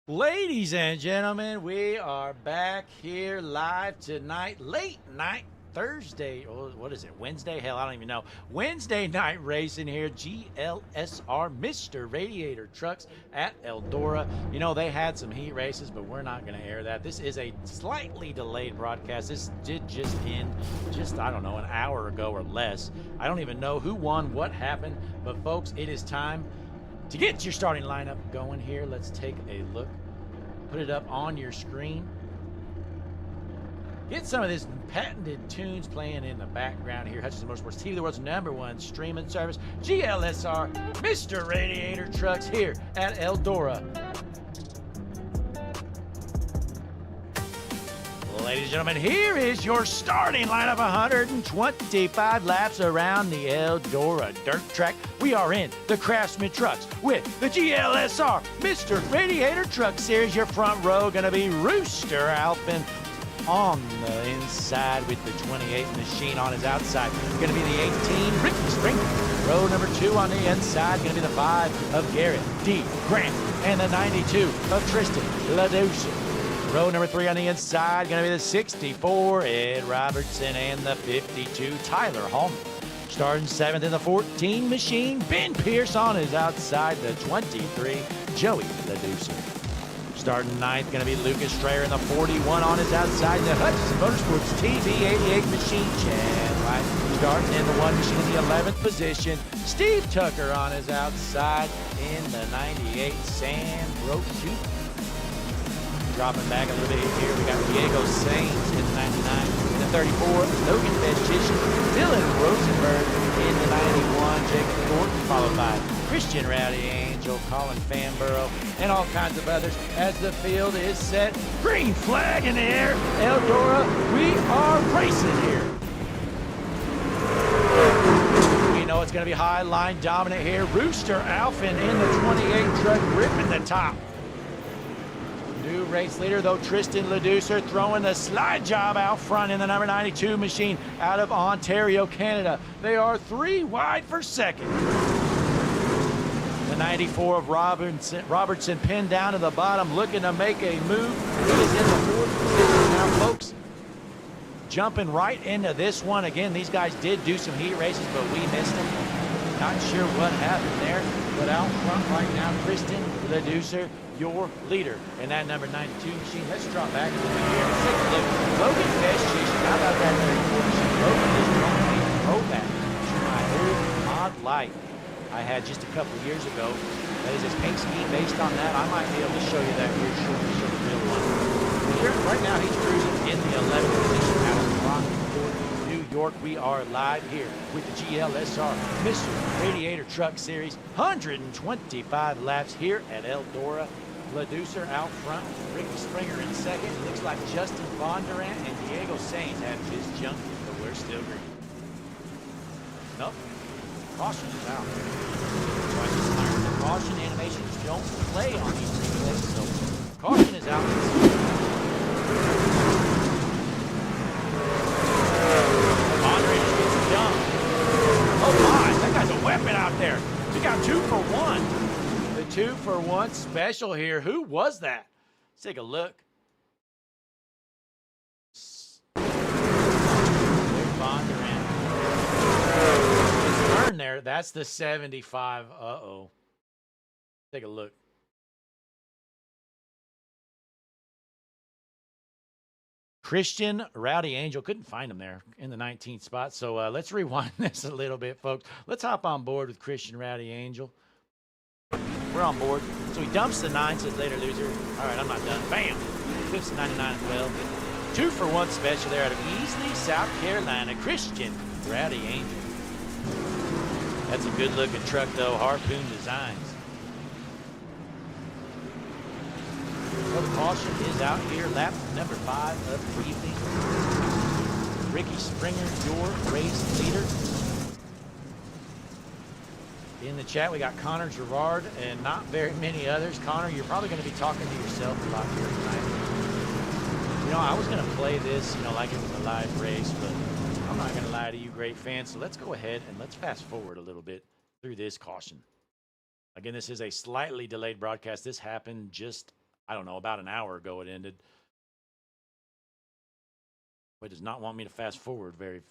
Ladies and gentlemen, we are back here live tonight, late night Thursday, or what is it, Wednesday? Hell, I don't even know. Wednesday night racing here, GLSR Mr. Radiator Trucks at Eldora. You know, they had some heat races, but we're not going to air that. This is a slightly delayed broadcast. This did just end I don't know, an hour ago or less. I don't even know who won, what happened, but folks, it is time to get your starting lineup going here. Let's take a look. Put it up on your screen. Get some of this patented tunes playing in the background here. Hutchinson Motorsports TV, the world's #1 streaming service. GLSR Mr. Radiator Trucks here at Eldora. Ladies and gentlemen, here is your starting lineup. 125 laps around the Eldora dirt track. We are in the Craftsman trucks with the GLSR Mr. Radiator Truck Series. Your front row going to be Rooster Alpin on the inside with the 28 machine on his outside. Going to be the 18 Ricky Springer. Row number 2 on the inside going to be the 5 of Garrett D. Grant and the 92 of Tristan LaDouche. Row number 3 on the inside, going to be the 64, Ed Robertson, and the 52, Tyler Holman. Starting 7th in the 14 machine, Ben Pierce on his outside, the 23, Joey LaDuce. Starting 9th, going to be Lucas Strayer in the 41 on his outside, the Hutchinson Motorsports TV 88 machine, Chad White. Starting in the 1 machine in the 11th position, Steve Tucker on his outside in the 98, Sam Brochu. Dropping back a little bit here, we got Diego Sainz in the 99. In the 34, Logan Vestician, Dylan Rosenberg in the 91, Jacob Gordon, followed by Christian Rowdy Angel, Colin Fanborough, and all kinds of others as the field is set. Green flag in the air. Eldora, we are racing here. We know it's going to be high line dominant here. Rooster Alpin in the 28 truck, gripping the top. New race leader, though, Tristan LaDouce throwing the slide job out front in the number 92 machine out of Ontario, Canada. They are 3 wide for second. The 94 of Robertson pinned down to the bottom, looking to make a move. He is in the 4th position now, folks. Jumping right into this one. Again, these guys did do some heat races, but we missed them. Not sure what happened there, but out front right now, Tristan LaDouce, your leader in that number 92 machine. Let's drop back a little bit here. Let's take a look. Logan Vestician, how about that 34 machine? Logan is throwing a throwback to my old mod light I had just a couple of years ago. That is his paint scheme. Based on that, I might be able to show you that here shortly, show the real one. Here, right now, he's cruising in the 11th position out of Rockport, New York. We are live here with the GLSR Mr. Radiator Truck Series. 125 laps here at Eldora. LaDouce out front, Ricky Springer in second. It looks like Justin Bondurant and Diego Sainz have just jumped, but we're still green. Nope. Caution is out. So I just learned that caution animations don't play on these replays, so caution is out. Bondurant just gets dumped. Oh my, that guy's a weapon out there. We got 2 for 1. 2 for 1 special here. Who was that? Let's take a look. There's Bondurant. It's turned there. That's the 75. Uh-oh. Take a look. Christian Rowdy Angel, couldn't find him there in the 19th spot. So let's rewind this a little bit, folks. Let's hop on board with Christian Rowdy Angel. We're on board. So he dumps the 9, says later loser. All right, I'm not done. Bam! Flips the 99 as well. 2 for 1 special there out of Easley, South Carolina. Christian Rowdy Angel. That's a good looking truck though. Harpoon Designs. Well, the caution is out here. Lap number 5 of the evening. Ricky Springer, your race leader. In the chat, we got Connor Gerard and not very many others. Connor, you're probably going to be talking to yourself a lot here tonight. You know, I was going to play this, you know, like it was a live race, but I'm not going to lie to you, great fans. So let's go ahead and let's fast forward a little bit through this caution. Again, this is a slightly delayed broadcast. This happened just I don't know, about an hour ago it ended. But it does not want me to fast forward very.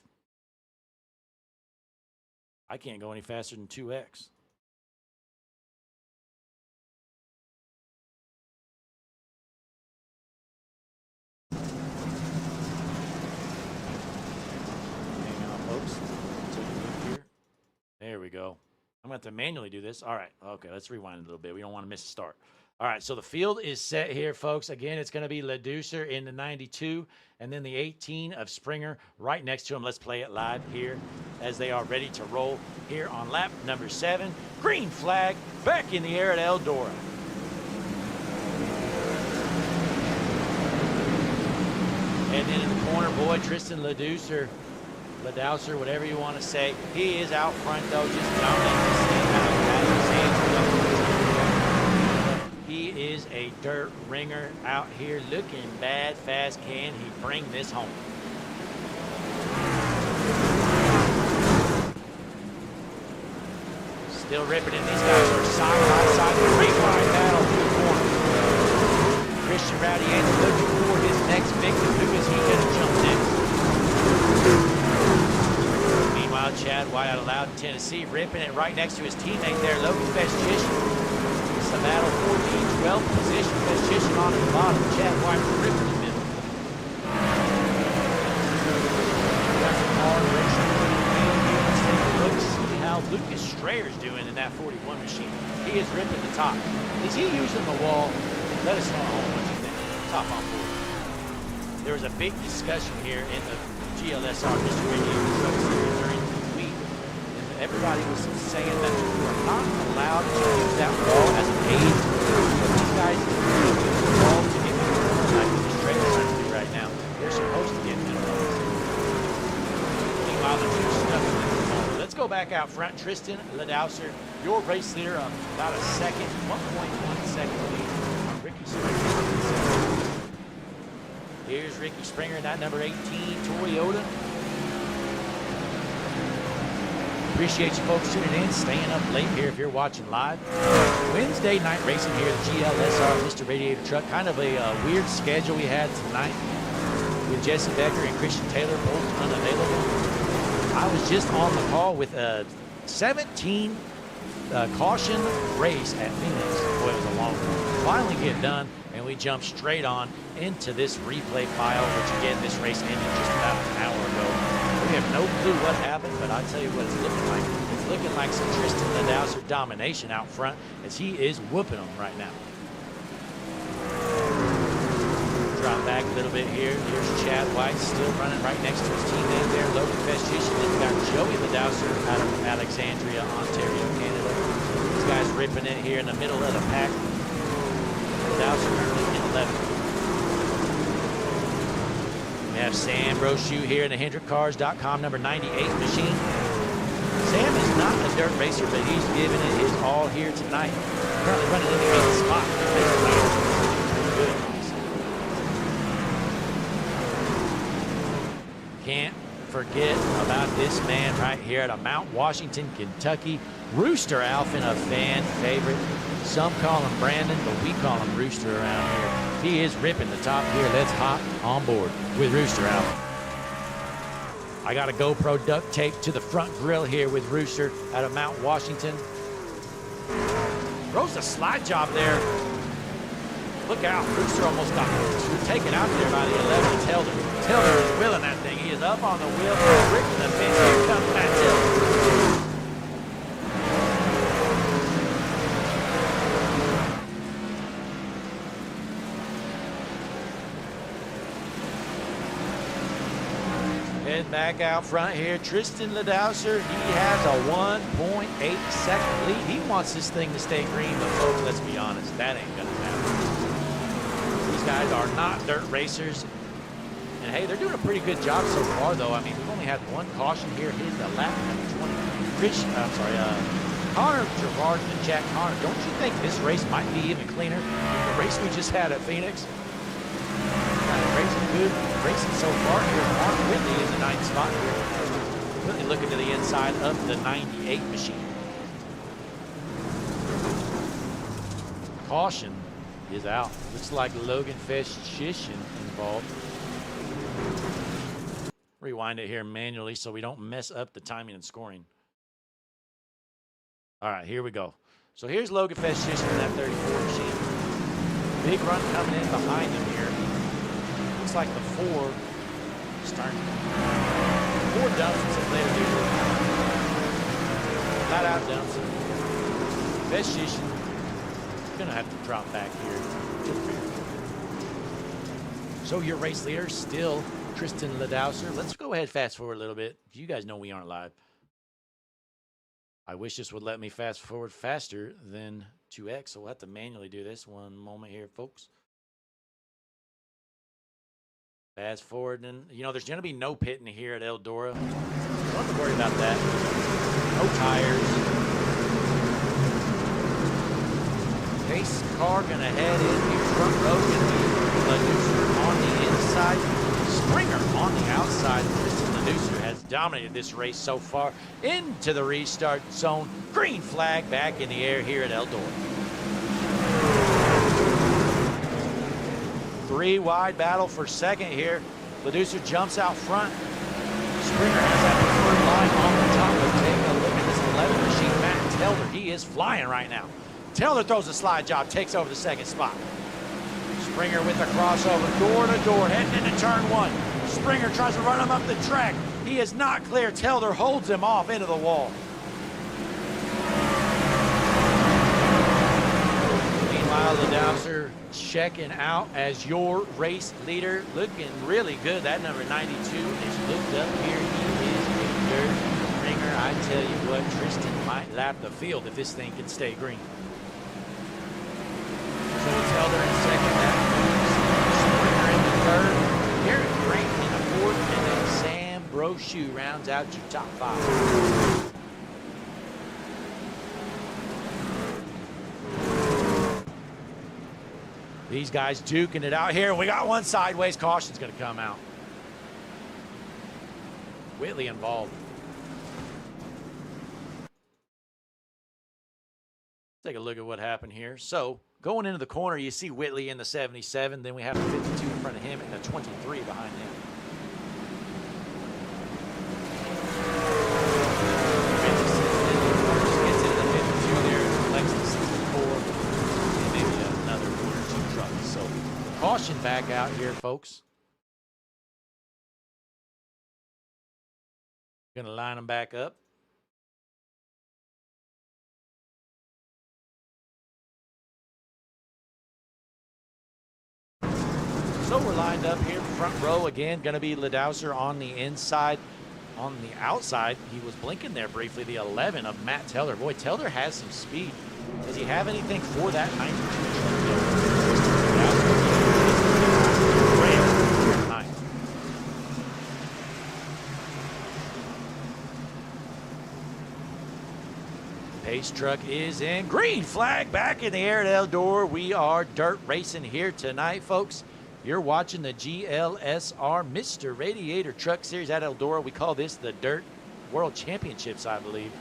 I can't go any faster than 2x. Hang on, folks. Take a look here. There we go. I'm going to have to manually do this. All right. Okay, let's rewind a little bit. We don't want to miss a start. All right, so the field is set here, folks. Again, it's going to be Leducer in the 92, and then the 18 of Springer right next to him. Let's play it live here as they are ready to roll here on lap number 7. Green flag back in the air at Eldora. And then in the corner, boy, Tristan Ledoucer, whatever you want to say. He is out front, though, just dominating the scene. He is a dirt ringer out here looking bad fast. Can he bring this home? Still ripping it. These guys are side by side. Great wide battle through the corner. Christian Radiator looking for his next victim. Who is he going to jump next? Meanwhile, Chad White out of Loudon, Tennessee, ripping it right next to his teammate there, Logan Bestchician. It's a battle 14-12 position. Bestchician on the bottom. Chad White ripping the middle. That's a hard racing. Let's take a look, see how Lucas Strayer's doing in that 41 machine. He is ripping the top. Is he using the wall? Let us know at home what you think. Top on board. There was a big discussion here in the GLSR Mr. Radiator Truck Series during the week. And everybody was saying that you are not allowed to use that wall as an aid. But these guys use the wall to get minerals. Like the Strayer's trying to do right now. They're supposed to get minerals. Meanwhile, they're too stuck in the corner. Let's go back out front. Tristan Ledoucer, your race leader, of about a second, 1.1 second lead. Ricky Springer. Here's Ricky Springer in that number 18 Toyota. Appreciate you folks tuning in, staying up late here if you're watching live. Wednesday night racing here at GLSR Mr. Radiator Truck. Kind of a weird schedule we had tonight with Jesse Becker and Christian Taylor both unavailable. I was just on the call with a 17 caution race at Phoenix. Boy, it was a long one. Finally get done, and we jump straight on into this replay file, which again, this race ended just about an hour ago. We have no clue what happened, but I'll tell you what it's looking like. It's looking like some Tristan Ledoucer domination out front as he is whooping them right now. Drop back a little bit here. Here's Chad White still running right next to his teammate there. Logan Bestchician. Then we've got Joey Ledoucer out of Alexandria, Ontario, Canada. These guys ripping it here in the middle of the pack. Ledoucer currently in 11th. We have Sam Brochu here in the HendrickCars.com number 98 machine. Sam is not a dirt racer, but he's giving it his all here tonight. Currently running in the 8th spot. Good. Can't forget about this man right here out of Mount Washington, Kentucky. Rooster Alphin, a fan favorite. Some call him Brandon, but we call him Rooster around here. He is ripping the top here. Let's hop on board with Rooster Alphin. I got a GoPro duct tape to the front grill here with Rooster out of Mount Washington. Throws a slide job there. Look out, Rooster almost got taken out there by the 11 Telder. Telder is wheeling that thing. He is up on the wheel, ripping the fence. Here comes Matt Telder. Head back out front here, Tristan Ledoucer. He has a 1.8 second lead. He wants this thing to stay green, but folks, let's be honest, that ain't gonna happen. These guys are not dirt racers. And hey, they're doing a pretty good job so far, though. I mean, we've only had one caution here. Here's the lap number 20. Connor Gerard and Jack Connor. Don't you think this race might be even cleaner than the race we just had at Phoenix? Racing good racing so far here. Mark Whitley in the 9th spot here. Really looking to the inside of the 98 machine. Caution is out. Looks like Logan Feshishin involved. Rewind it here manually so we don't mess up the timing and scoring. All right, here we go. So here's Logan Feshishin in that 34 machine. Big run coming in behind him here. Looks like the four starting. Four dumps and later do. Flat out dumps. Feshishin gonna have to drop back here. So your race leader still Tristan Ladouser. Let's go ahead fast forward a little bit. You guys know we aren't live. I wish this would let me fast forward faster than 2x, so we'll have to manually do this. One moment here, folks. Fast forward, and you know there's going to be no pitting here at Eldora. Don't have to worry about that. No tires. Pace car going to head in here. Front row going to be Ladouser on the inside. Springer on the outside. Tristan Ladouser has dominated this race so far. Into the restart zone. Green flag back in the air here at Eldora. Three wide battle for second here. Ladouser jumps out front. Springer has that preferred line on the top. But take a look at this 11 machine, Matt Teller. He is flying right now. Teller throws a slide job, takes over the second spot. Springer with the crossover, door to door, heading into turn one. Springer tries to run him up the track. He is not clear. Teller holds him off into the wall. Meanwhile, Ladouser checking out as your race leader, looking really good. That number 92 is looked up here. He is a dirt ringer. I tell you what, Tristan might lap the field if this thing can stay green. So Teller in second, Springer in the third, Garrett Grant in the fourth, and then Sam Brochu rounds out your top five. These guys duking it out here. We got one sideways. Caution's going to come out. Whitley involved. Take a look at what happened here. So going into the corner, you see Whitley in the 77. Then we have the 52 in front of him and the 23 behind him. Gets into the 52 there. Collects the 64. And maybe another one or two trucks. So caution back out here, folks. Going to line them back up. So we're lined up here, front row again. Going to be Ladouser on the inside. On the outside, he was blinking there briefly, the 11 of Matt Teller. Boy, Teller has some speed. Does he have anything for that 92 truck? Pace truck is in. Green flag back in the air at Eldora. We are dirt racing here tonight, folks. You're watching the GLSR Mr. Radiator Truck Series at Eldora. We call this the Dirt World Championships, I believe.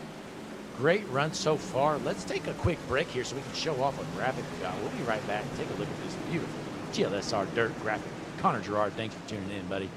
Great run so far. Let's take a quick break here so we can show off what graphic we got. We'll be right back and take a look at this beautiful GLSR Dirt graphic. Connor Gerard, thanks for tuning in, buddy.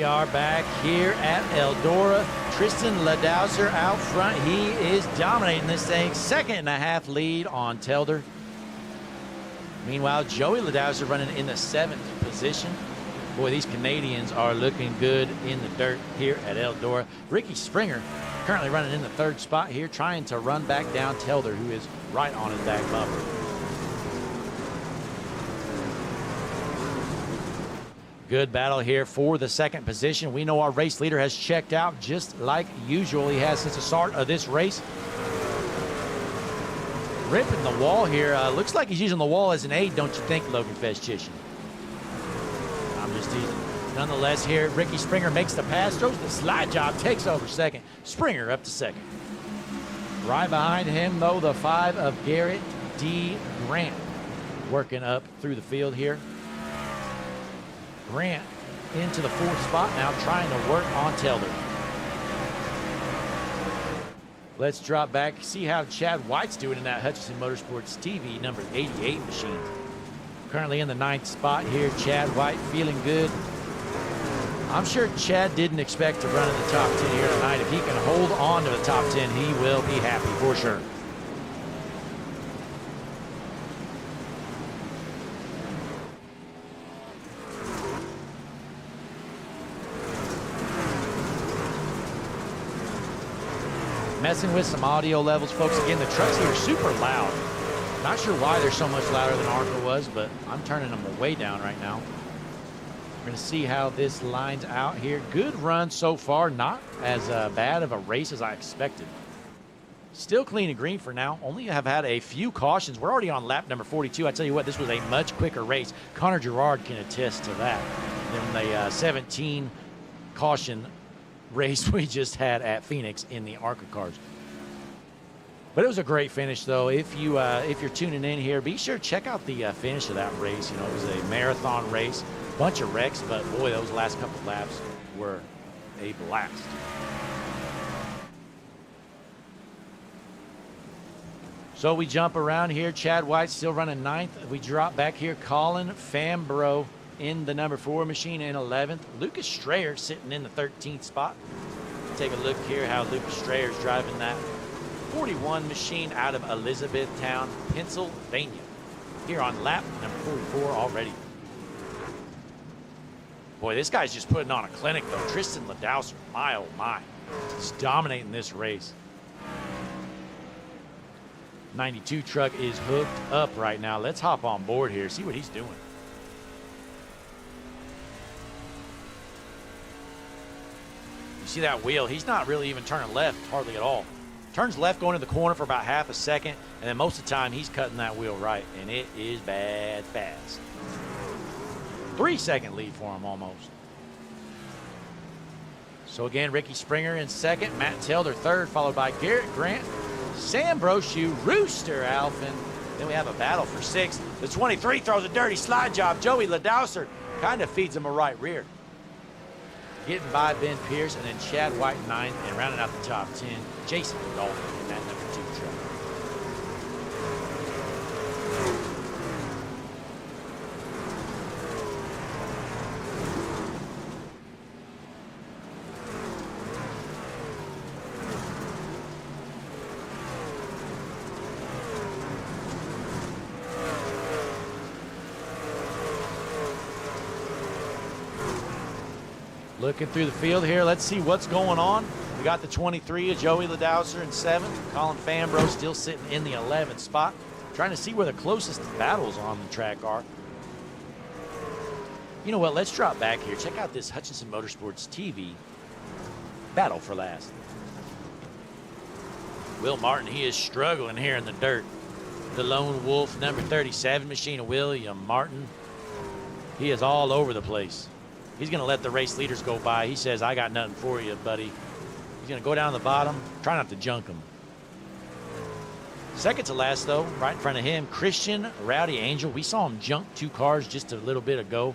are back here at Eldora. Tristan Ladouser out front. He is dominating this thing. 2.5 lead on Telder. Meanwhile, Joey Ladouser running in the 7th position. Boy, these Canadians are looking good in the dirt here at Eldora. Ricky Springer currently running in the 3rd spot here, trying to run back down Telder, who is right on his back bumper. Good battle here for the 2nd position. We know our race leader has checked out just like usual. He has since the start of this race. Ripping the wall here. Looks like he's using the wall as an aid, don't you think, Logan Festchician? I'm just teasing. Nonetheless here, Ricky Springer makes the pass, throws the slide job, takes over 2nd. Springer up to 2nd. Right behind him, though, the 5 of Garrett D. Grant working up through the field here. Grant into the 4th spot now, trying to work on Telder. Let's drop back, see how Chad White's doing in that Hutchinson Motorsports TV number 88 machine. Currently in the 9th spot here, Chad White feeling good. I'm sure Chad didn't expect to run in the top 10 here tonight. If he can hold on to the top 10, he will be happy for sure. Messing with some audio levels, folks. Again, the trucks here are super loud. Not sure why they're so much louder than ARCA was, but I'm turning them way down right now. We're going to see how this lines out here. Good run so far. Not as bad of a race as I expected. Still clean and green for now. Only have had a few cautions. We're already on lap number 42. I tell you what, this was a much quicker race. Connor Gerard can attest to that than the 17 caution race we just had at Phoenix in the ARCA cars. But it was a great finish, though. If you're tuning in here, be sure to check out the finish of that race. You know, it was a marathon race, bunch of wrecks, but boy, those last couple laps were a blast. So we jump around here. Chad White still running 9th. We drop back here. Colin Fambro in the number 4 machine in 11th. Lucas Strayer sitting in the 13th spot. Take a look here how Lucas Strayer's driving that 41 machine out of Elizabethtown, Pennsylvania. Here on lap number 44 already. Boy, this guy's just putting on a clinic, though. Tristan Ladouser, my oh my. He's dominating this race. 92 truck is hooked up right now. Let's hop on board here, see what he's doing. You see that wheel? He's not really even turning left hardly at all. Turns left going to the corner for about half a second, and then most of the time he's cutting that wheel right, and it is bad fast. 3-second lead for him almost. So again, Ricky Springer in 2nd, Matt Telder 3rd, followed by Garrett Grant, Sam Brochu, Rooster Alphin. Then we have a battle for 6th. The 23 throws a dirty slide job. Joey Ladouser kind of feeds him a right rear. Getting by Ben Pierce, and then Chad White 9th, and rounding out the top 10, Jason Dolphin in that number 2 truck. Looking through the field here, let's see what's going on. We got the 23 of Joey Ladouser in 7th. Colin Fambro still sitting in the 11th spot. Trying to see where the closest battles on the track are. You know what, let's drop back here. Check out this Hutchinson Motorsports TV battle for last. Will Martin, he is struggling here in the dirt. The lone wolf, number 37 machine of William Martin. He is all over the place. He's going to let the race leaders go by. He says, I got nothing for you, buddy. He's going to go down the bottom. Try not to junk him. 2nd to last, though, right in front of him, Christian Rowdy Angel. We saw him junk 2 cars just a little bit ago.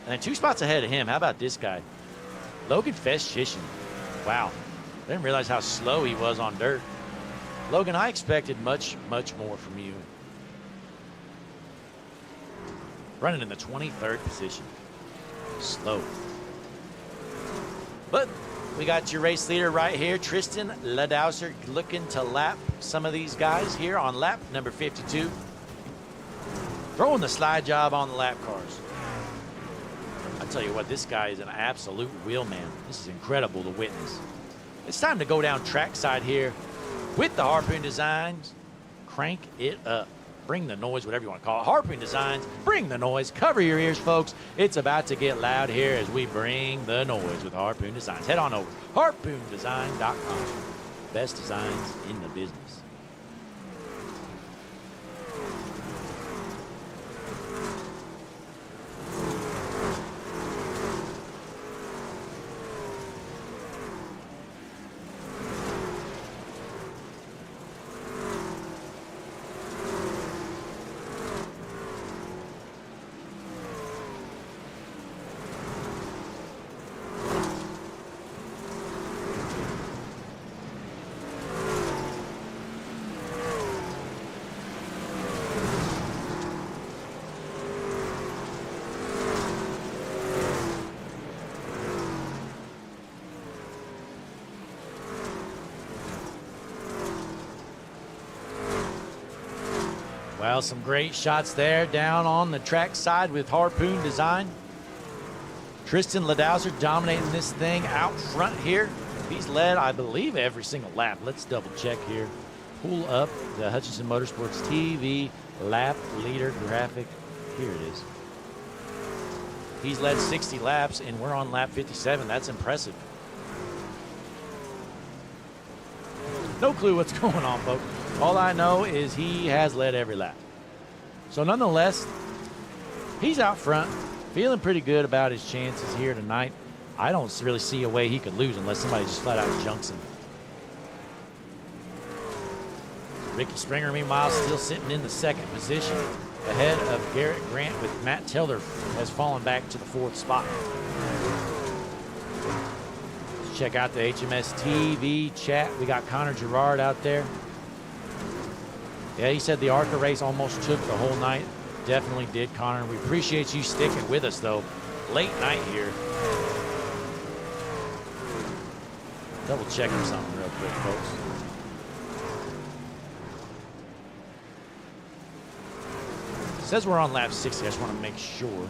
And then 2 spots ahead of him. How about this guy? Logan Festchician. Wow. I didn't realize how slow he was on dirt. Logan, I expected much, much more from you. Running in the 23rd position. Slow. But we got your race leader right here, Tristan Ladauser, looking to lap some of these guys here on lap number 52. Throwing the slide job on the lap cars. I tell you what, this guy is an absolute wheelman. This is incredible to witness. It's time to go down trackside here with the Harpoon Designs. Crank it up. Bring the noise, whatever you want to call it. Harpoon Designs, bring the noise. Cover your ears, folks. It's about to get loud here as we bring the noise with Harpoon Designs. Head on over, harpoondesign.com. Best designs in the business. Well, some great shots there down on the track side with Harpoon Design. Tristan Ladauser dominating this thing out front here. He's led, I believe, every single lap. Let's double check here. Pull up the Hutchinson Motorsports TV lap leader graphic. Here it is. He's led 60 laps, and we're on lap 57. That's impressive. No clue what's going on, folks. All I know is he has led every lap. So nonetheless, he's out front, feeling pretty good about his chances here tonight. I don't really see a way he could lose unless somebody just flat out junks him. Ricky Springer, meanwhile, still sitting in the second position, ahead of Garrett Grant, with Matt Teller has fallen back to the fourth spot. Let's check out the HMS TV chat. We got Connor Gerard out there. Yeah, he said the ARCA race almost took the whole night. Definitely did, Connor. We appreciate you sticking with us, though. Late night here. Double checking something real quick, folks. It says we're on lap 60. I just want to make sure.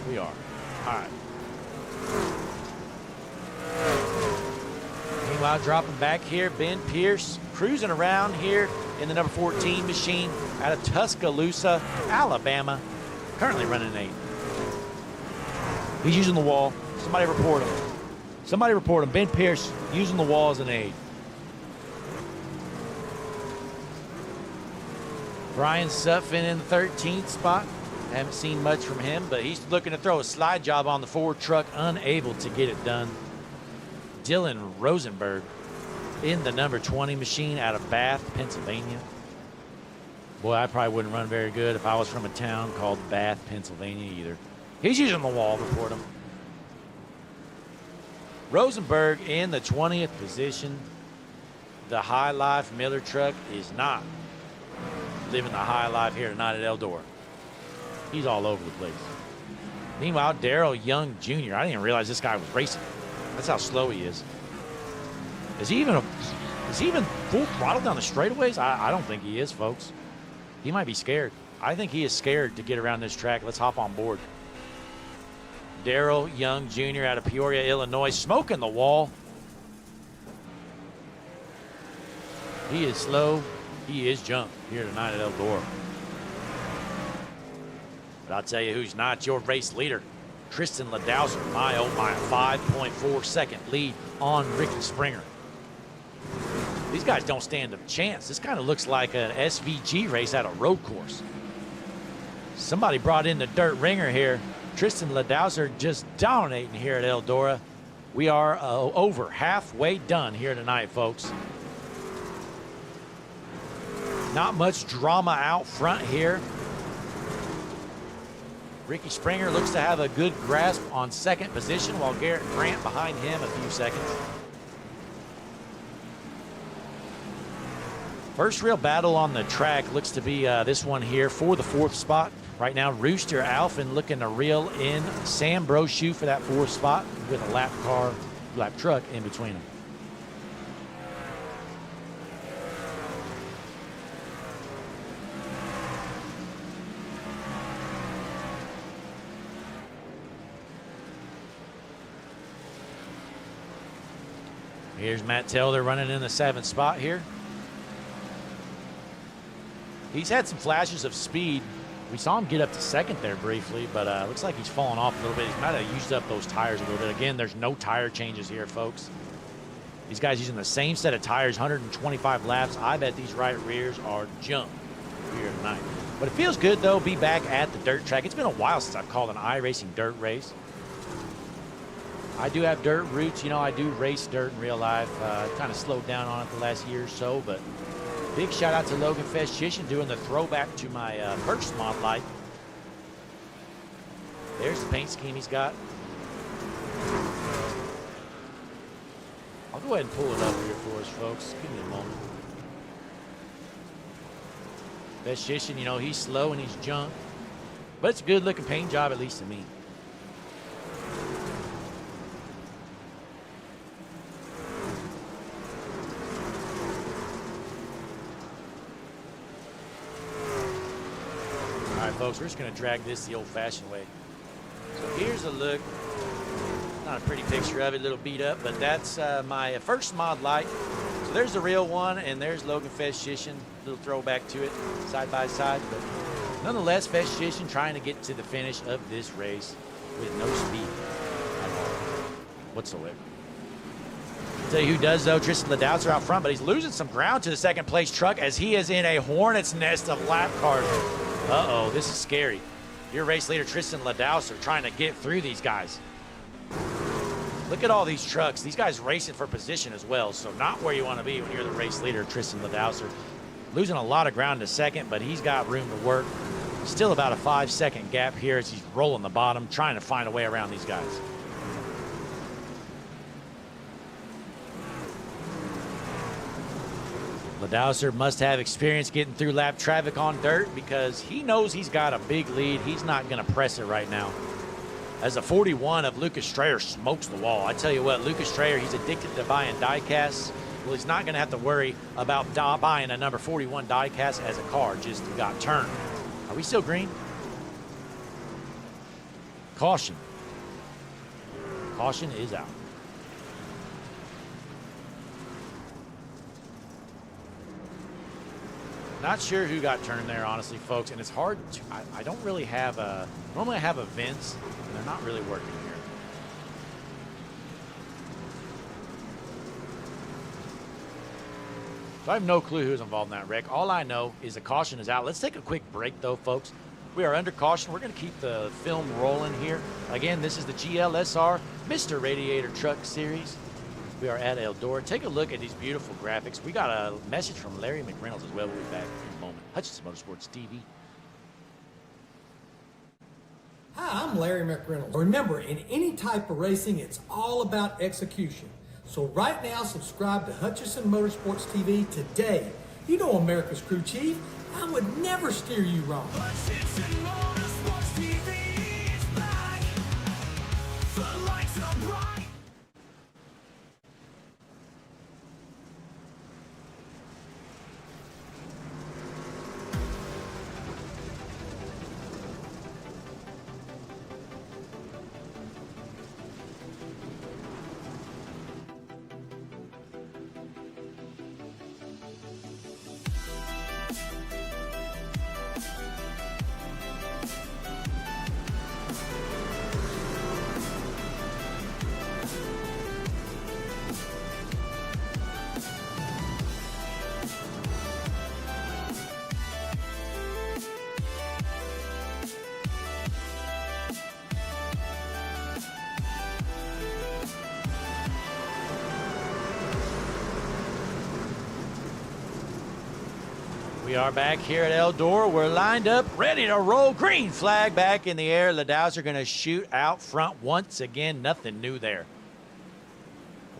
We are. All right. Meanwhile, dropping back here, Ben Pierce cruising around here in the number 14 machine out of Tuscaloosa, Alabama. Currently running an 8. He's using the wall. Somebody report him. Somebody report him. Ben Pierce using the wall as an 8. Brian Sutphin in the 13th spot. Haven't seen much from him, but he's looking to throw a slide job on the Ford truck, unable to get it done. Dylan Rosenberg in the number 20 machine out of Bath, Pennsylvania. Boy, I probably wouldn't run very good if I was from a town called Bath, Pennsylvania either. He's using the wall, report him. Rosenberg in the 20th position. The High Life Miller truck is not living the high life here tonight at Eldora. He's all over the place. Meanwhile, Darrell Young Jr., I didn't even realize this guy was racing. That's how slow he is. Is he even full throttle down the straightaways? I don't think he is, folks. He might be scared. I think he is scared to get around this track. Let's hop on board. Darrell Young Jr. out of Peoria, Illinois, smoking the wall. He is slow. He is junk here tonight at Eldora. But I'll tell you who's not your race leader. Tristan Ladauser, my oh my, 5.4 second lead on Ricky Springer. These guys don't stand a chance. This kind of looks like an SVG race at a road course. Somebody brought in the dirt ringer here. Tristan Ladauser just dominating here at Eldora. We are over halfway done here tonight, folks. Not much drama out front here. Ricky Springer looks to have a good grasp on second position, while Garrett Grant behind him a few seconds. First real battle on the track looks to be this one here for the fourth spot. Right now, Rooster Alphin looking to reel in Sam Brochu for that 4th spot with a lap truck in between them. Here's Matt Taylor running in the 7th spot here. He's had some flashes of speed. We saw him get up to 2nd there briefly, but looks like he's fallen off a little bit. He might have used up those tires a little bit. Again, there's no tire changes here, folks. These guys using the same set of tires, 125 laps. I bet these right rears are junk here tonight. But it feels good, though, be back at the dirt track. It's been a while since I've called an iRacing dirt race. I do have dirt roots. You know, I do race dirt in real life. Kind of slowed down on it the last year or so, but big shout out to Logan Festchician doing the throwback to my first mod light. There's the paint scheme he's got. I'll go ahead and pull it up here for us, folks. Give me a moment. Festchician, you know, he's slow and he's junk, but it's a good looking paint job, at least to me. Folks, we're just going to drag this the old-fashioned way. So here's a look. Not a pretty picture of it, a little beat up, but that's my first mod light. So there's the real one, and there's Logan Festchician. Little throwback to it, side by side. But nonetheless, Festchician trying to get to the finish of this race with no speed at all whatsoever. I'll tell you who does, though. Tristan Ladouts out front, but he's losing some ground to the 2nd place truck as he is in a hornet's nest of lap cars. Uh-oh, this is scary. Your race leader, Tristan Ladouser, trying to get through these guys. Look at all these trucks. These guys racing for position as well, so not where you want to be when you're the race leader, Tristan Ladouser. Losing a lot of ground to 2nd, but he's got room to work. Still about a 5-second gap here as he's rolling the bottom, trying to find a way around these guys. Ladouser must have experience getting through lap traffic on dirt because he knows he's got a big lead. He's not going to press it right now. As a 41 of Lucas Strayer smokes the wall. I tell you what, Lucas Strayer, he's addicted to buying die casts. Well, he's not going to have to worry about buying a number 41 die cast as a car just got turned. Are we still green? Caution. Caution is out. Not sure who got turned there, honestly, folks, and it's hard to, I don't really have a, normally I have events, and they're not really working here. So I have no clue who's involved in that wreck. All I know is the caution is out. Let's take a quick break, though, folks. We are under caution. We're going to keep the film rolling here. Again, this is the GLSR Mr. Radiator Truck Series. We are at Eldora. Take a look at these beautiful graphics. We got a message from Larry McReynolds as well. We'll be back in a moment. Hutchinson Motorsports TV. Hi, I'm Larry McReynolds. Remember, in any type of racing, it's all about execution. So right now, subscribe to Hutchinson Motorsports TV today. You know America's crew chief. I would never steer you wrong. Hutchinson Motorsports TV is back. The lights are bright. We are back here at Eldora. We're lined up, ready to roll. Green flag back in the air. Ladouser going to shoot out front once again. Nothing new there.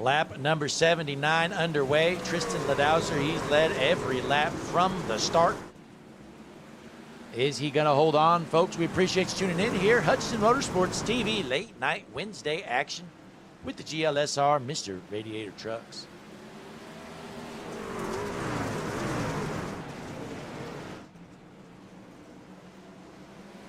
Lap number 79 underway. Tristan Ladouser, he's led every lap from the start. Is he going to hold on? Folks, we appreciate you tuning in here. Hutchinson Motorsports TV, late night Wednesday action with the GLSR Mr. Radiator Trucks.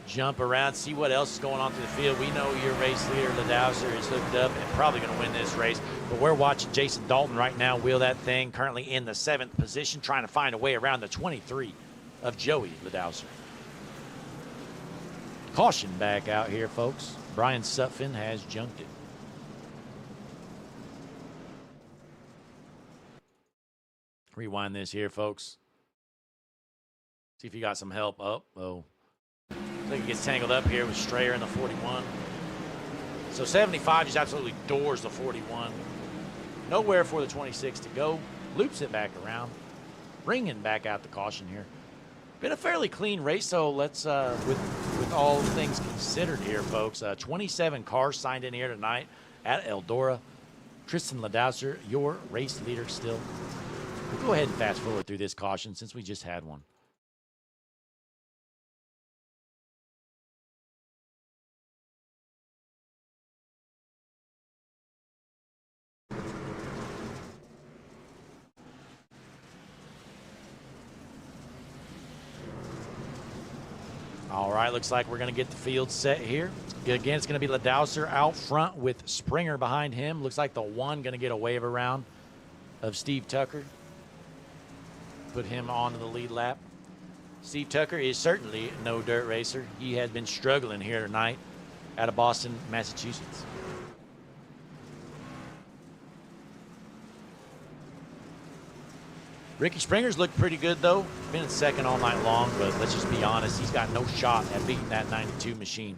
Jump around, see what else is going on through the field. We know your race leader, Ladowser, is hooked up and probably going to win this race. But we're watching Jason Dalton right now wheel that thing, currently in the 7th position, trying to find a way around the 23 of Joey Ladowser. Caution back out here, folks. Brian Sutphin has junked it. Rewind this here, folks. See if you got some help. Oh. I think he gets tangled up here with Strayer in the 41. So 75 just absolutely doors the 41. Nowhere for the 26 to go. Loops it back around. Bringing back out the caution here. Been a fairly clean race, so let's, with all things considered here, folks. 27 cars signed in here tonight at Eldora. Tristan Ladowser, your race leader still. We'll go ahead and fast forward through this caution since we just had one. All right, looks like we're going to get the field set here. Again, it's going to be Ladowser out front with Springer behind him. Looks like the one going to get a wave around of Steve Tucker. Put him onto the lead lap. Steve Tucker is certainly no dirt racer. He has been struggling here tonight out of Boston, Massachusetts. Ricky Springer's looked pretty good, though. Been in second all night long, but let's just be honest. He's got no shot at beating that 92 machine.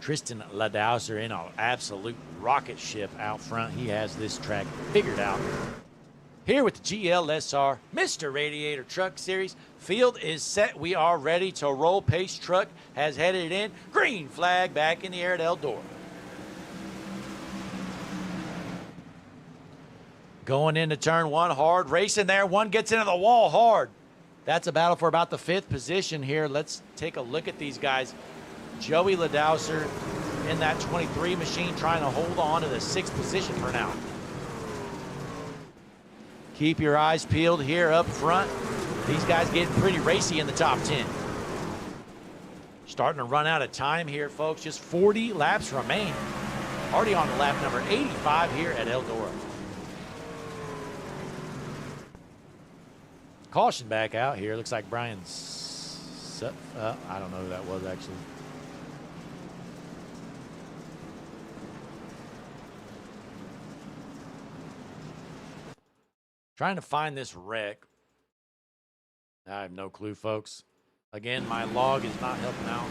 Tristan Ladowser in an absolute rocket ship out front. He has this track figured out. Here with the GLSR Mr. Radiator Truck Series. Field is set. We are ready to roll. Pace truck has headed in. Green flag back in the air at Eldora. Going into turn one hard, racing there. One gets into the wall hard. That's a battle for about the 5th position here. Let's take a look at these guys. Joey Ladowser in that 23 machine trying to hold on to the 6th position for now. Keep your eyes peeled here up front. These guys getting pretty racy in the top 10. Starting to run out of time here, folks. Just 40 laps remain. Already on to lap number 85 here at Eldora. Caution back out here. Looks like Brian's. I don't know who that was actually. Trying to find this wreck. I have no clue, folks. Again, my log is not helping out.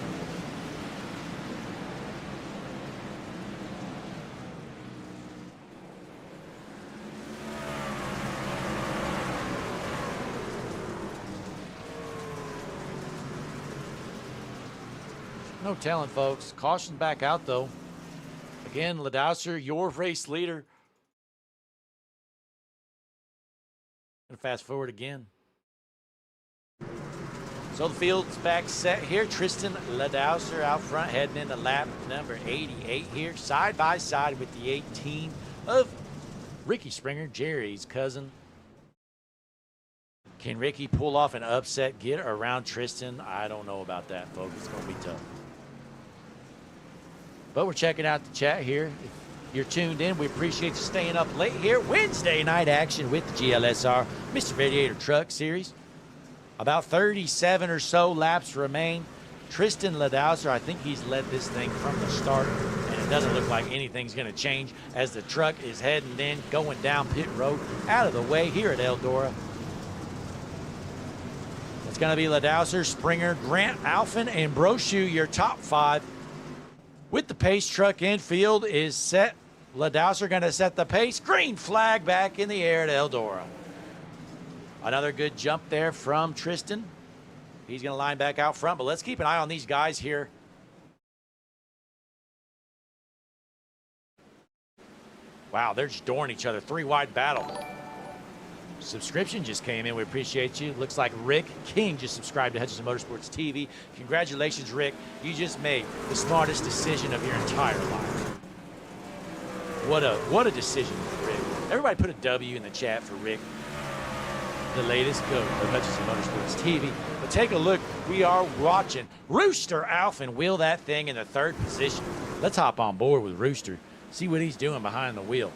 No telling, folks. Caution back out, though. Again, Ladowser, your race leader. Gonna fast forward again. So the field's back set here. Tristan Ladowser out front, heading into lap number 88 here, side by side with the 18 of Ricky Springer, Jerry's cousin. Can Ricky pull off an upset, get around Tristan? I don't know about that, folks. It's gonna be tough. But we're checking out the chat here. If you're tuned in, we appreciate you staying up late here. Wednesday night action with the GLSR Mr. Radiator Truck Series. About 37 or so laps remain. Tristan Ladowser, I think he's led this thing from the start, and it doesn't look like anything's going to change as the truck is heading in, going down pit road, out of the way here at Eldora. It's going to be Ladowser, Springer, Grant, Alphen, and Brochu, your top 5. With the pace truck infield is set. Ladowser going to set the pace. Green flag back in the air at Eldora. Another good jump there from Tristan. He's going to line back out front, but let's keep an eye on these guys here. Wow, they're just dooring each other. 3-wide battle. subscription just came in. We appreciate you. Looks like Rick King just subscribed to Hutchinson Motorsports TV. Congratulations, Rick. You just made the smartest decision of your entire life. What a decision, Rick. Everybody put a W in the chat for Rick, the latest goat of Hutchinson Motorsports TV. But take a look. We are watching Rooster Alphen wheel that thing in the 3rd position. Let's hop on board with Rooster. See what he's doing behind the wheel.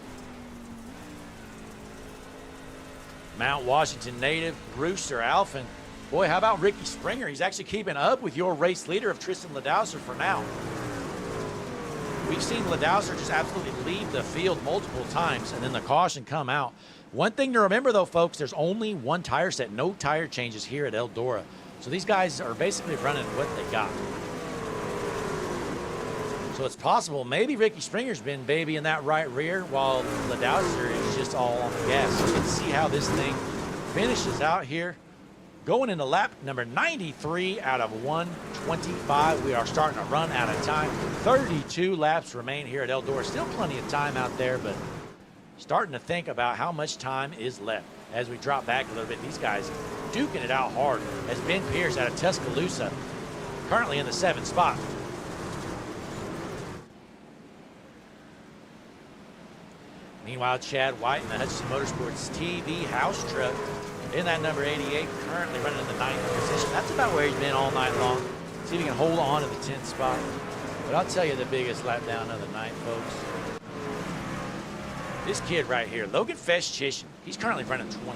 Mount Washington native Rooster Alphen. Boy, how about Ricky Springer? He's actually keeping up with your race leader of Tristan Ladouser for now. We've seen Ladouser just absolutely leave the field multiple times and then the caution come out. One thing to remember, though, folks, there's only one tire set, no tire changes here at Eldora. So these guys are basically running what they got. So it's possible maybe Ricky Springer's been babying that right rear while Ladouser is just all on the gas. So let's see how this thing finishes out here. Going into lap number 93 out of 125. We are starting to run out of time. 32 laps remain here at Eldora. Still plenty of time out there, but starting to think about how much time is left. As we drop back a little bit, these guys duking it out hard as Ben Pierce out of Tuscaloosa, currently in the 7th spot. Meanwhile, Chad White in the Hutchinson Motorsports TV house truck in that number 88, currently running in the 9th position. That's about where he's been all night long. See if he can hold on to the 10th spot. But I'll tell you the biggest lap down of the night, folks. This kid right here, Logan Fesch-Chisholm, he's currently running 20th.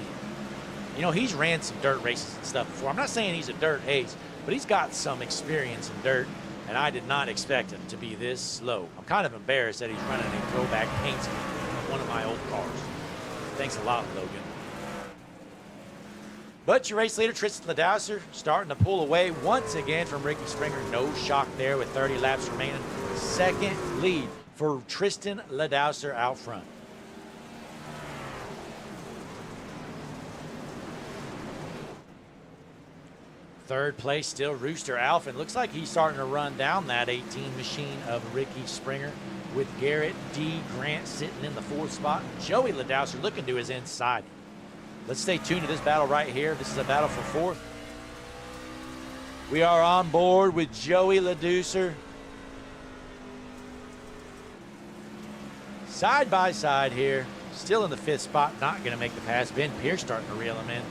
You know, he's ran some dirt races and stuff before. I'm not saying he's a dirt ace, but he's got some experience in dirt, and I did not expect him to be this slow. I'm kind of embarrassed that he's running a throwback paint scheme on one of my old cars. Thanks a lot, Logan. But your race leader, Tristan Ladouser, starting to pull away once again from Ricky Springer. No shock there with 30 laps remaining. 2nd lead for Tristan Ladouser out front. Third place still Rooster Alphen. Looks like he's starting to run down that 18 machine of Ricky Springer with Garrett D. Grant sitting in the 4th spot. Joey Ladouser looking to his inside. Let's stay tuned to this battle right here. This is a battle for 4th. We are on board with Joey Ladouser. Side by side here. Still in the 5th spot. Not going to make the pass. Ben Pierce starting to reel him in.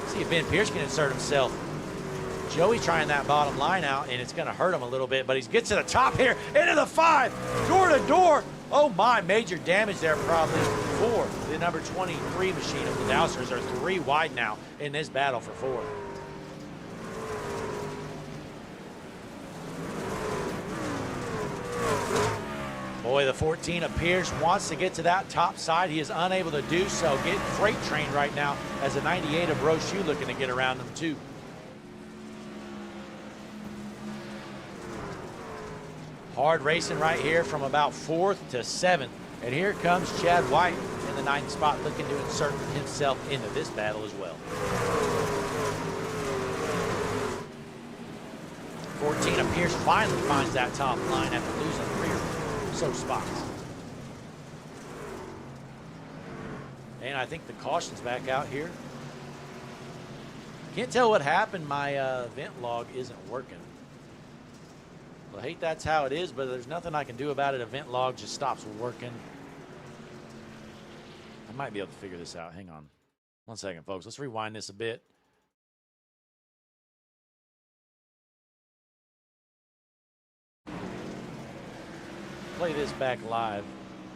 See if Ben Pierce can insert himself. Joey trying that bottom line out, and it's going to hurt him a little bit, but he gets to the top here, into the 5, door to door. Oh my, major damage there probably for the number 23 machine of the Dousers. Are 3 wide now in this battle for 4th. Boy, the 14 of Pierce wants to get to that top side. He is unable to do so. Getting freight trained right now as the 98 of Brochu looking to get around him too. Hard racing right here from about 4th to 7th. And here comes Chad White in the 9th spot looking to insert himself into this battle as well. 14 of Pierce finally finds that top line after losing 3 or so spots. And I think the caution's back out here. Can't tell what happened. My event log isn't working. I hate that's how it is, but there's nothing I can do about it. Event log just stops working. I might be able to figure this out. Hang on. 1 second, folks. Let's rewind this a bit. Play this back live.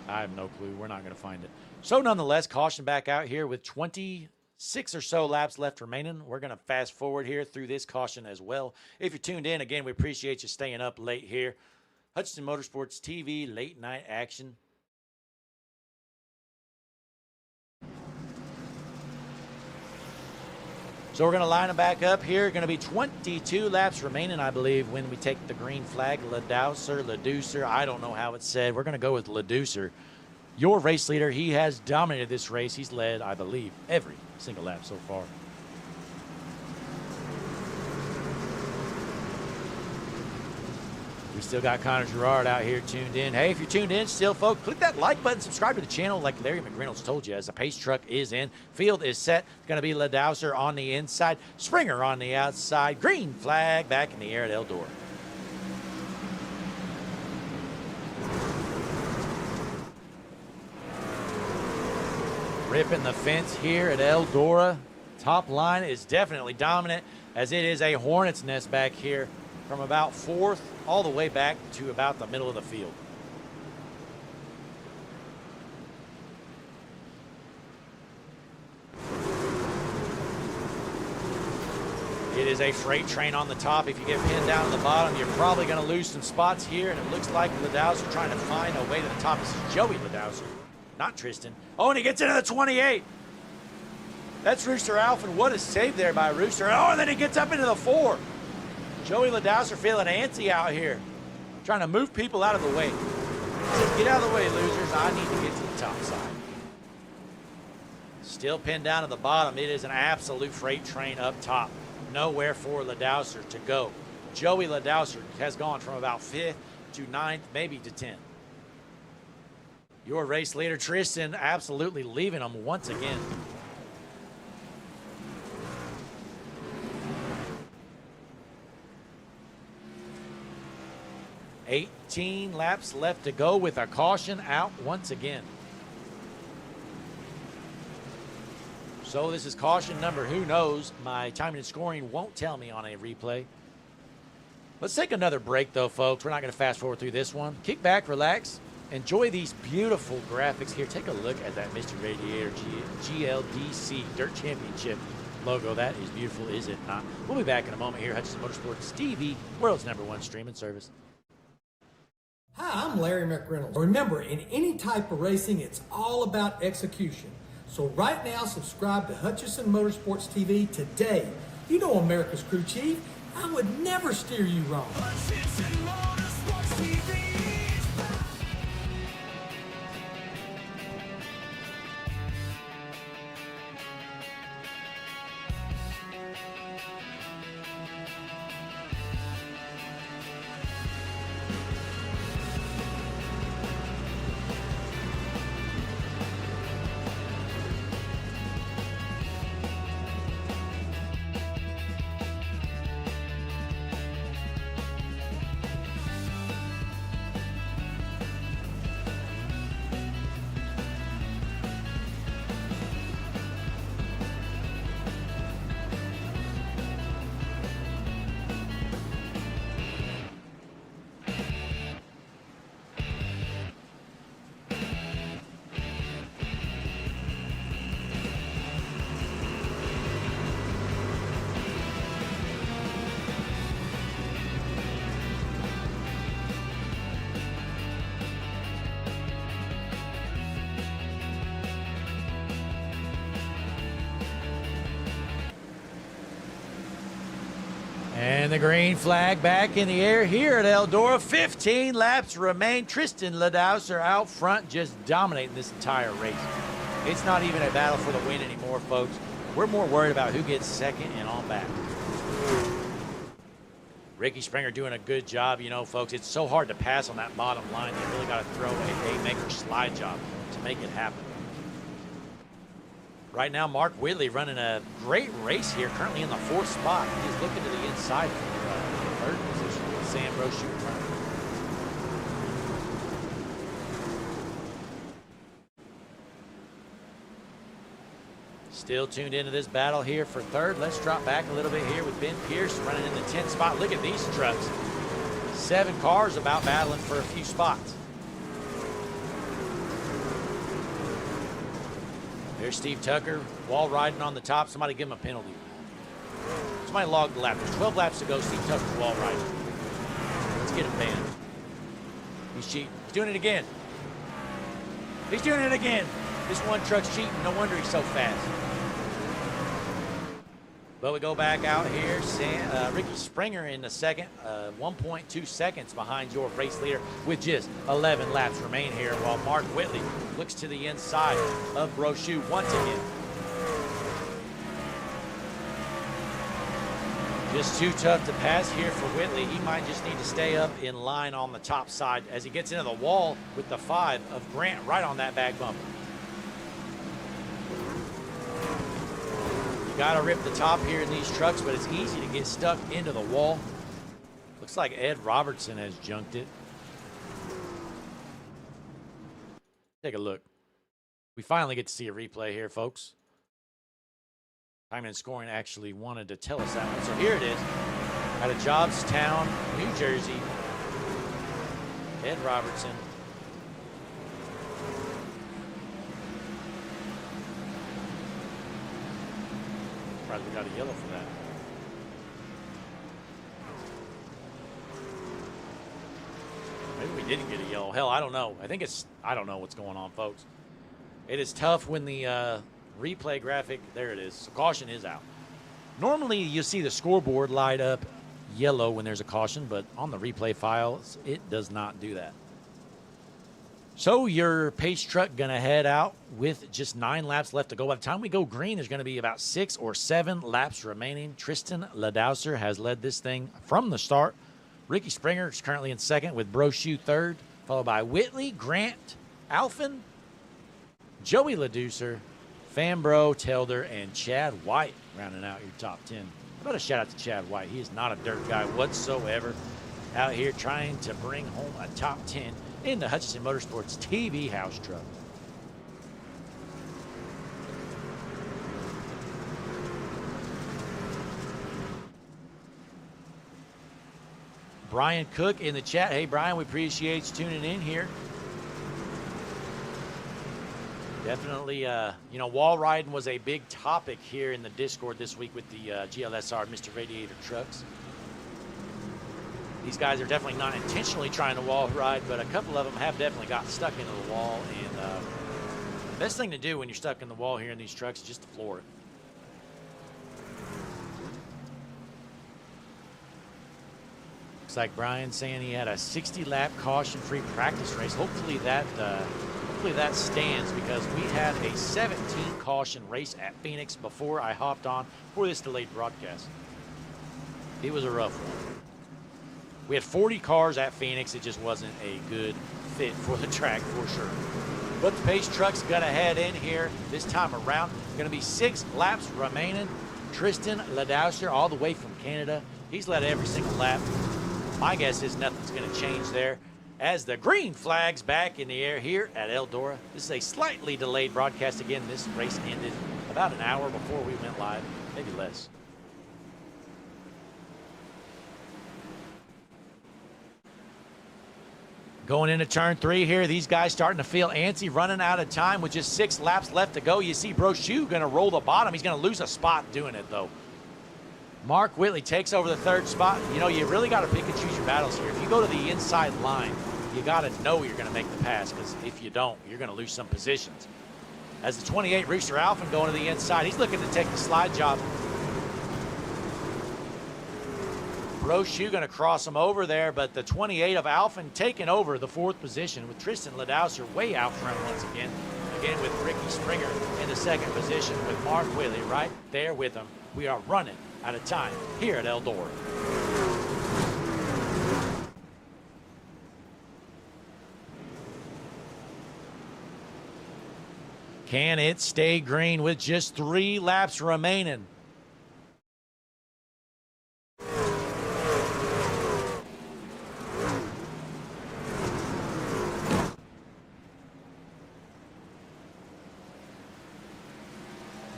I have no clue. We're not going to find it. So nonetheless, caution back out here with 26 or so laps left remaining. We're going to fast forward here through this caution as well. If you're tuned in, again, we appreciate you staying up late here. Hutchinson Motorsports TV, late night action. So we're going to line them back up here. Going to be 22 laps remaining, I believe, when we take the green flag. Ladouser, I don't know how it's said. We're going to go with Ladouser. Your race leader, he has dominated this race. He's led, I believe, every single lap so far. We still got Connor Gerard out here tuned in. Hey, if you're tuned in still, folks, click that like button, subscribe to the channel like Larry McReynolds told you as the pace truck is in. Field is set. It's going to be Ladowser on the inside, Springer on the outside, green flag back in the air at Eldora. Ripping the fence here at Eldora. Top line is definitely dominant as it is a hornet's nest back here from about 4th all the way back to about the middle of the field. It is a freight train on the top. If you get pinned down at the bottom, you're probably going to lose some spots here, and it looks like Ladowser trying to find a way to the top. This is Joey Ladowser, not Tristan. Oh, and he gets into the 28. That's Rooster Alf, and what a save there by Rooster. Oh, and then he gets up into the 4. Joey Ladowser feeling antsy out here, trying to move people out of the way. He says, get out of the way, losers. I need to get to the top side. Still pinned down at the bottom. It is an absolute freight train up top. Nowhere for Ladowser to go. Joey Ladowser has gone from about 5th to 9th, maybe to 10th. Your race leader, Tristan, absolutely leaving him once again. $18 laps left to go with a caution out once again. So this is caution number, who knows? My timing and scoring won't tell me on a replay. Let's take another break though, folks. We're not going to fast forward through this one. Kick back, relax, enjoy these beautiful graphics here. Take a look at that Mr. Radiator GLDC Dirt Championship logo. That is beautiful, is it not? We'll be back in a moment here. Hutchison Motorsports TV, world's #1 streaming service. Hi, I'm Larry McReynolds. Remember, in any type of racing, it's all about execution. So right now, subscribe to Hutchison Motorsports TV today. You know America's crew chief. I would never steer you wrong. Hutchison Motorsports TV. And the green flag back in the air here at Eldora. 15 laps remain. Tristan Ladowser out front, just dominating this entire race. It's not even a battle for the win anymore, folks. We're more worried about who gets second and on back. Ricky Springer doing a good job, you know, folks. It's so hard to pass on that bottom line. You really got to throw a haymaker slide job to make it happen. Right now, Mark Whitley running a great race here, currently in the 4th spot. He's looking to the inside for 3rd position with Sam Roche running. Still tuned into this battle here for 3rd. Let's drop back a little bit here with Ben Pierce running in the 10th spot. Look at these trucks. 7 cars about battling for a few spots. There's Steve Tucker, wall riding on the top. Somebody give him a penalty. Somebody log the lap. There's 12 laps to go. Steve Tucker's wall riding. Let's get him banned. He's cheating. He's doing it again. He's doing it again. This one truck's cheating. No wonder he's so fast. But we go back out here. Ricky Springer in the second, 1.2 seconds behind your race leader with just 11 laps remain here, while Mark Whitley looks to the inside of Brochu once again. Just too tough to pass here for Whitley. He might just need to stay up in line on the top side as he gets into the wall with the 5 of Grant right on that back bumper. You gotta rip the top here in these trucks, but it's easy to get stuck into the wall. Looks like Ed Robertson has junked it. Take a look. We finally get to see a replay here, folks. Time and Scoring actually wanted to tell us that one. So here it is. Out of Jobstown, New Jersey. Ed Robertson. Surprised we got a yellow for that. Maybe we didn't get a yellow. Hell, I don't know. I don't know what's going on, folks. It is tough when the replay graphic, there it is. So caution is out. Normally you see the scoreboard light up yellow when there's a caution, but on the replay files, it does not do that. So your pace truck gonna head out with just 9 laps left to go. By the time we go green, there's gonna be about 6 or 7 laps remaining. Tristan Ladouser has led this thing from the start. Ricky Springer is currently in second with Brochu third, followed by Whitley, Grant, Alphen, Joey Ladouser, Fambro, Telder, and Chad White rounding out your top 10. How about a shout out to Chad White? He is not a dirt guy whatsoever. Out here trying to bring home a top 10 in the Hutchison Motorsports TV house truck. Brian Cook in the chat. Hey, Brian, we appreciate you tuning in here. Definitely, wall riding was a big topic here in the Discord this week with the GLSR Mr. Radiator trucks. These guys are definitely not intentionally trying to wall ride, but a couple of them have definitely got stuck into the wall. And the best thing to do when you're stuck in the wall here in these trucks is just to floor it. Looks like Brian saying he had a 60-lap caution-free practice race. Hopefully that stands, because we had a 17 caution race at Phoenix before I hopped on for this delayed broadcast. It was a rough one. We had 40 cars at Phoenix. It just wasn't a good fit for the track for sure. But the pace truck's gonna head in here this time around. Gonna be 6 laps remaining. Tristan Ladouser all the way from Canada. He's led every single lap. My guess is nothing's gonna change there as the green flag's back in the air here at Eldora. This is a slightly delayed broadcast. Again, this race ended about an hour before we went live, maybe less. Going into turn 3 here, these guys starting to feel antsy, running out of time with just 6 laps left to go. You see Brochu gonna roll the bottom. He's gonna lose a spot doing it though. Mark Whitley takes over the 3rd spot. You know, you really got to pick and choose your battles here. If you go to the inside line, you got to know you're going to make the pass, because if you don't, you're going to lose some positions. As the 28 Rooster Alphen going to the inside, he's looking to take the slide job. Brochu going to cross him over there, but the 28 of Alphen taking over the 4th position with Tristan Ladouser way out front once again. Again with Ricky Springer in the 2nd position with Mark Whitley right there with him. We are running out of time here at Eldora. Can it stay green with just 3 laps remaining?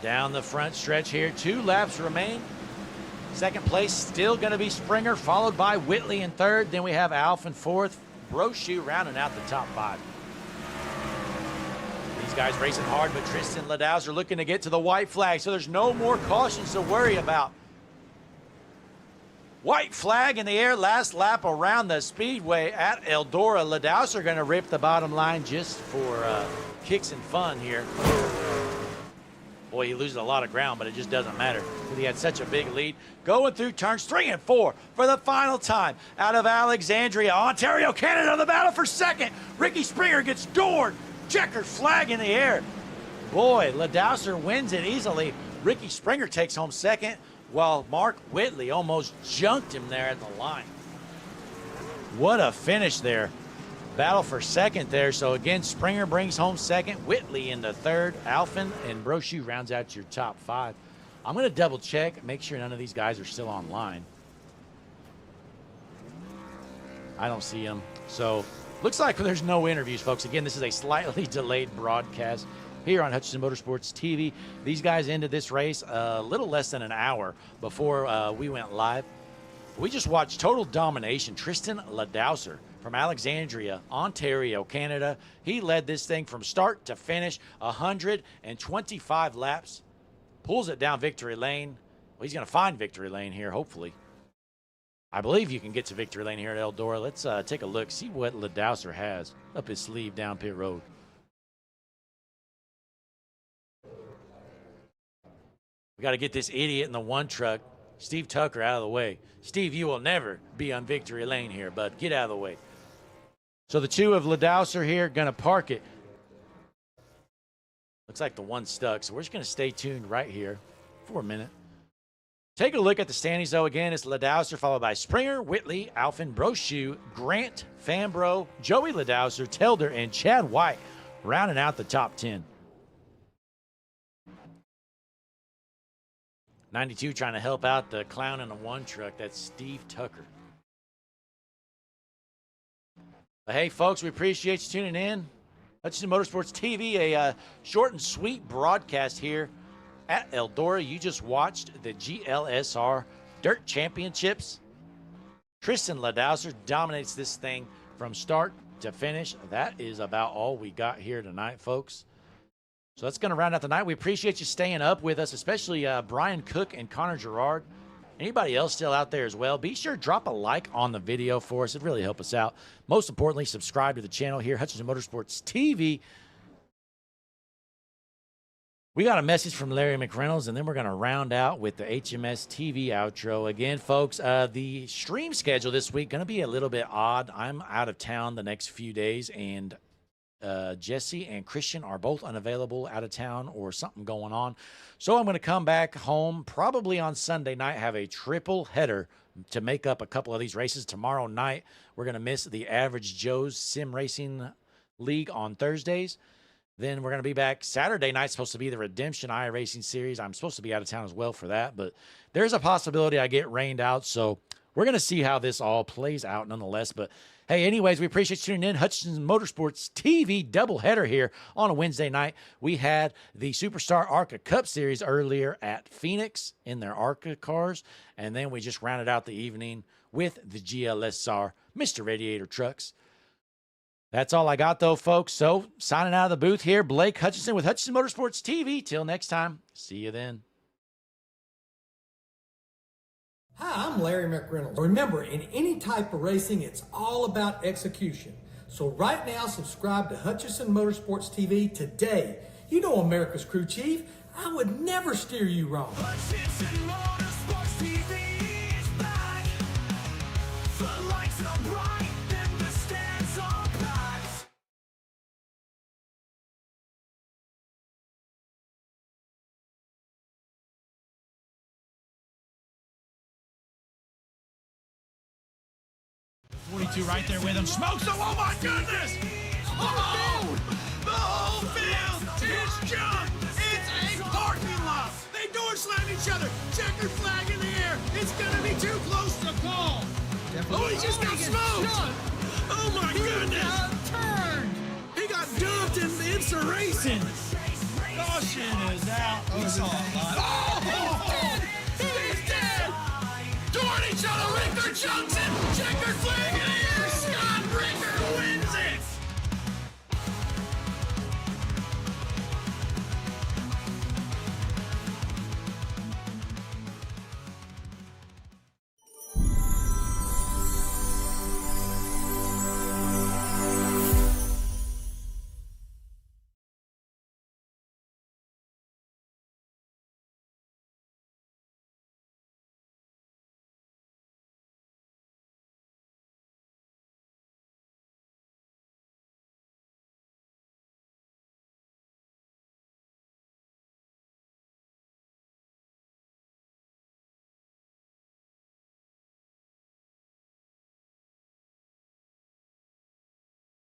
Down the front stretch here, 2 laps remain. 2nd place still going to be Springer, followed by Whitley in 3rd. Then we have Alphen 4th. Brochu rounding out the top 5. These guys racing hard, but Tristan Ladouser looking to get to the white flag, so there's no more cautions to worry about. White flag in the air, last lap around the speedway at Eldora. Ladouser going to rip the bottom line just for kicks and fun here. Boy, he loses a lot of ground, but it just doesn't matter because he had such a big lead. Going through turns 3 and 4 for the final time out of Alexandria, Ontario, Canada. The battle for 2nd. Ricky Springer gets doored. Checkered flag in the air. Boy, Ladouser wins it easily. Ricky Springer takes home 2nd. while Mark Whitley almost junked him there at the line. What a finish there. Battle for second there. So again, Springer brings home second, Whitley into third, Alphen and Brochu rounds out your top 5. I'm going to double check, make sure none of these guys are still online. I don't see them. So looks like there's no interviews, folks. Again, this is a slightly delayed broadcast here on Hutchinson Motorsports TV. These guys ended this race a little less than an hour before we went live. We just watched total domination. Tristan Ladouser from Alexandria, Ontario, Canada. He led this thing from start to finish, 125 laps. Pulls it down victory lane. Well, he's going to find victory lane here, hopefully. I believe you can get to victory lane here at Eldora. Let's take a look, see what Ladouser has up his sleeve down pit road. We got to get this idiot in the one truck, Steve Tucker, out of the way. Steve, you will never be on victory lane here, bud. Get out of the way. So the two of Ladouser here going to park it. Looks like the one stuck, so we're just going to stay tuned right here for a minute. Take a look at the standings, though. Again, it's Ladouser, followed by Springer, Whitley, Alphen, Brochu, Grant, Fambro, Joey Ladouser, Telder, and Chad White, rounding out the top 10. 92 trying to help out the clown in the one truck. That's Steve Tucker. But hey, folks, we appreciate you tuning in. Hutchinson Motorsports TV, a short and sweet broadcast here at Eldora. You just watched the GLSR Dirt Championships. Tristan Ladouser dominates this thing from start to finish. That is about all we got here tonight, folks. So that's going to round out the night. We appreciate you staying up with us, especially Brian Cook and Connor Gerard. Anybody else still out there as well, be sure to drop a like on the video for us. It really helps us out. Most importantly, subscribe to the channel here, Hutchinson Motorsports TV. We got a message from Larry McReynolds, and then we're going to round out with the HMS TV outro. Again, folks, the stream schedule this week going to be a little bit odd. I'm out of town the next few days, and Jesse and Christian are both unavailable, out of town, or something going on. So I'm going to come back home probably on Sunday night, have a triple header to make up a couple of these races. Tomorrow night, we're going to miss the Average Joe's Sim Racing League on Thursdays. Then we're going to be back Saturday night, supposed to be the Redemption iRacing Series. I'm supposed to be out of town as well for that, but there's a possibility I get rained out. So we're going to see how this all plays out nonetheless. But hey, anyways, we appreciate you tuning in. Hutchinson Motorsports TV doubleheader here on a Wednesday night. We had the Superstar ARCA Cup Series earlier at Phoenix in their ARCA cars, and then we just rounded out the evening with the GLSR Mr. Radiator Trucks. That's all I got, though, folks. So signing out of the booth here, Blake Hutchinson with Hutchinson Motorsports TV. Till next time, see you then. Hi, I'm Larry McReynolds. Remember, in any type of racing, it's all about execution. So right now, subscribe to Hutchinson Motorsports TV today. You know America's crew chief. I would never steer you wrong. Hutchinson Motorsports TV is back. The lights are bright and the stands are packed. .42 right there with him. Smokes him. Oh, my goodness. Oh, the whole field is junk. It's a parking lot. They door slam each other. Checkered flag in the air. It's going to be too close to call. Oh, he just got smoked. Oh, my goodness. Turned. He got dumped in the racing. Caution is out. Oh, he's dead. Toward each other. Richter Johnson. Checkered flag.